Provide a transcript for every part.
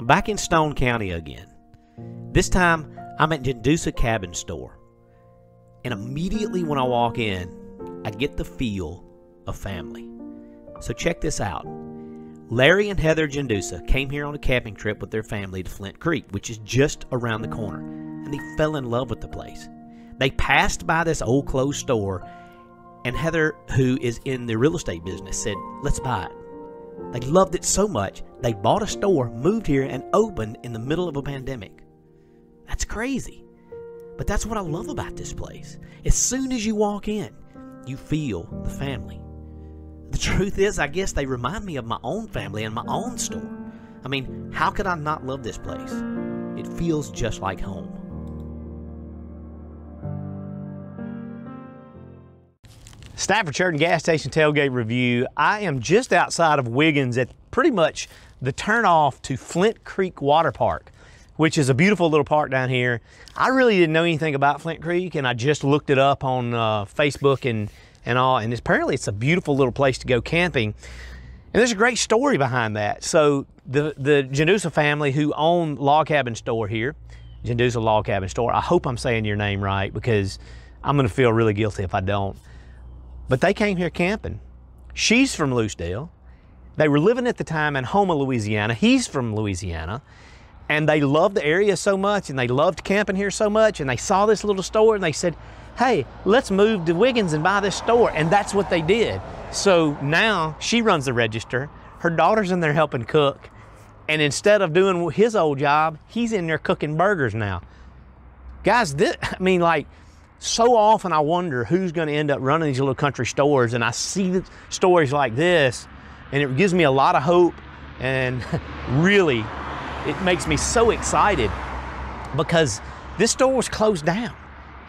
I'm back in Stone County again. This time, I'm at Gednusa Cabin Store. And immediately when I walk in, I get the feel of family. So check this out. Larry and Heather Gednusa came here on a camping trip with their family to Flint Creek, which is just around the corner, and they fell in love with the place. They passed by this old closed store, and Heather, who is in the real estate business, said, let's buy it. They loved it so much, they bought a store, moved here, and opened in the middle of a pandemic. That's crazy. But that's what I love about this place. As soon as you walk in, you feel the family. The truth is, I guess they remind me of my own family and my own store. I mean, how could I not love this place? It feels just like home. Stafford gas station tailgate review. I am just outside of Wiggins at pretty much the turnoff to Flint Creek Water Park, which is a beautiful little park down here. I really didn't know anything about Flint Creek, and I just looked it up on Facebook and all, and apparently it's a beautiful little place to go camping. And there's a great story behind that. So the Gednusa family who own Log Cabin Store here, Gednusa Log Cabin Store, I hope I'm saying your name right because I'm gonna feel really guilty if I don't. But they came here camping. She's from Loosedale. They were living at the time in Houma, Louisiana. He's from Louisiana. And they loved the area so much, and they loved camping here so much, and they saw this little store, and they said, hey, let's move to Wiggins and buy this store. And that's what they did. So now she runs the register. Her daughter's in there helping cook. And instead of doing his old job, he's in there cooking burgers now. Guys, so often I wonder who's going to end up running these little country stores, and I see stories like this, and it gives me a lot of hope, and really, it makes me so excited because this store was closed down,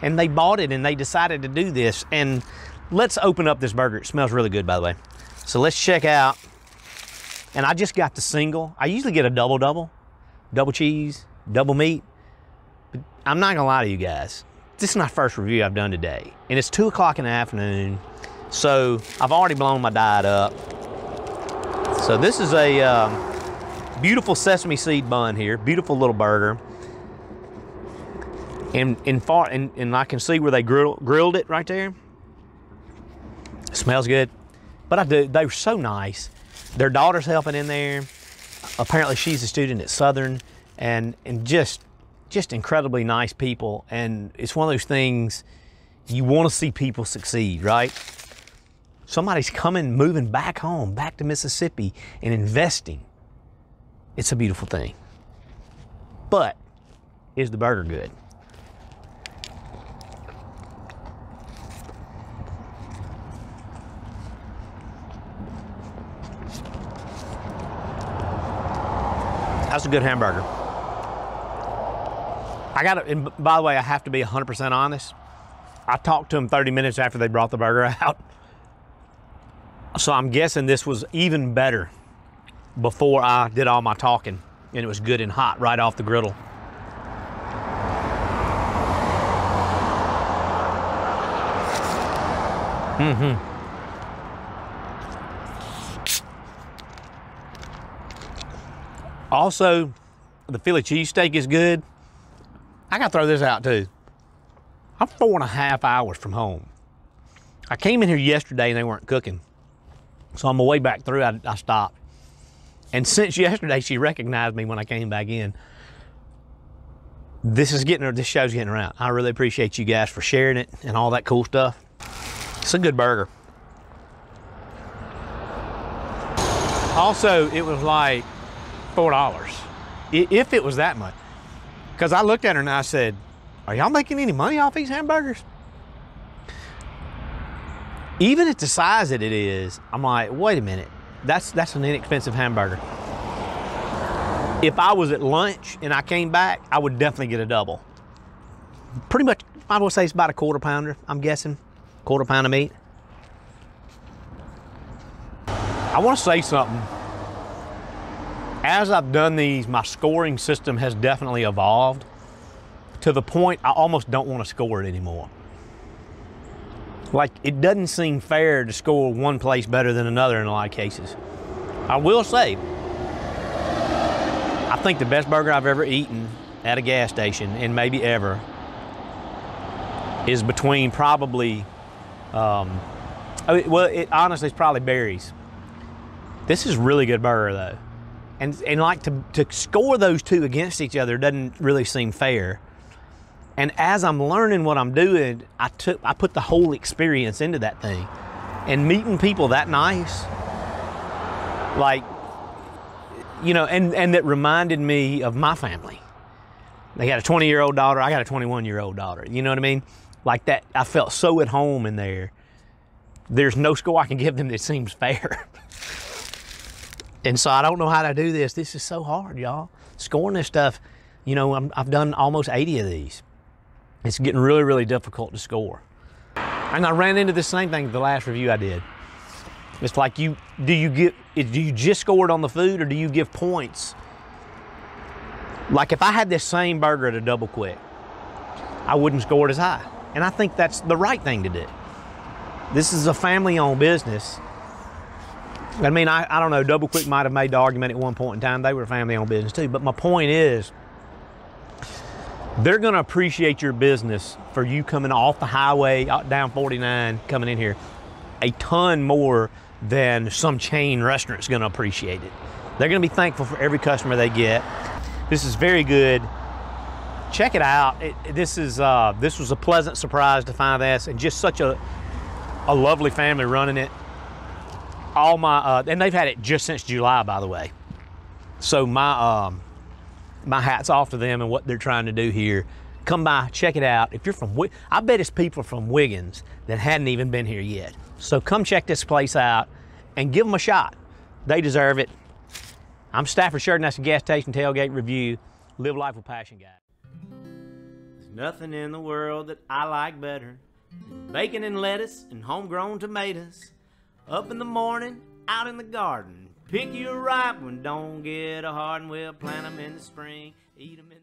and they bought it, and they decided to do this. And let's open up this burger. It smells really good, by the way. So let's check out, and I just got the single. I usually get a double cheese, double meat, but I'm not gonna lie to you guys. This is my first review I've done today, and it's 2 o'clock in the afternoon, so I've already blown my diet up. So this is a beautiful sesame seed bun here, beautiful little burger, and I can see where they grilled it right there. It smells good, but they were so nice. Their daughter's helping in there. Apparently she's a student at Southern, and just incredibly nice people. And it's one of those things, you want to see people succeed, right? Somebody's moving back home, back to Mississippi, and investing. It's a beautiful thing. But is the burger good? That's a good hamburger. And by the way, I have to be 100% honest. I talked to them 30 minutes after they brought the burger out. So I'm guessing this was even better before I did all my talking, and it was good and hot right off the griddle. Also, the Philly cheesesteak is good. I gotta throw this out too. I'm 4.5 hours from home. I came in here yesterday and they weren't cooking. So on my way back through, I stopped. And since yesterday, she recognized me when I came back in. This show's getting around. I really appreciate you guys for sharing it and all that cool stuff. It's a good burger. Also, it was like $4, if it was that much. Because I looked at her and I said, are y'all making any money off these hamburgers? Even at the size that it is, I'm like, wait a minute, that's an inexpensive hamburger. If I was at lunch and I came back, I would definitely get a double. Pretty much, I would say it's about a 1/4 pounder, I'm guessing. 1/4 pound of meat. I want to say something. As I've done these, my scoring system has definitely evolved to the point I almost don't want to score it anymore. Like, it doesn't seem fair to score one place better than another in a lot of cases. I will say, I think the best burger I've ever eaten at a gas station, and maybe ever, is between probably, it honestly is probably Barry's. This is really good burger though. And like to score those two against each other doesn't really seem fair. And as I'm learning what I'm doing, I put the whole experience into that thing. And meeting people that nice, like, you know, and that reminded me of my family. They got a 20-year-old daughter, I got a 21-year-old daughter. You know what I mean? Like that, I felt so at home in there. There's no score I can give them that seems fair. And so I don't know how to do this. This is so hard, y'all. Scoring this stuff, you know, I've done almost 80 of these. It's getting really, really difficult to score. And I ran into the same thing the last review I did. It's like, do you just score it on the food, or do you give points? Like if I had this same burger at a Double Quick, I wouldn't score it as high. And I think that's the right thing to do. This is a family-owned business. I mean, I don't know, Double Quick might have made the argument at one point in time. They were a family-owned business too. But my point is, they're gonna appreciate your business for you coming off the highway, down 49, coming in here, a ton more than some chain restaurant's gonna appreciate it. They're gonna be thankful for every customer they get. This is very good. Check it out. This was a pleasant surprise to find this, and just such a lovely family running it. All my, and they've had it just since July, by the way. So my hat's off to them and what they're trying to do here. Come by, check it out. If you're from, I bet it's people from Wiggins that hadn't even been here yet. So come check this place out and give them a shot. They deserve it. I'm Stafford Sheridan, that's the Gas Station Tailgate Review. Live life with passion, guys. There's nothing in the world that I like better than bacon and lettuce and homegrown tomatoes. Up in the morning, out in the garden, pick you a ripe one, don't get a hard one, we'll plant them in the spring, eat them in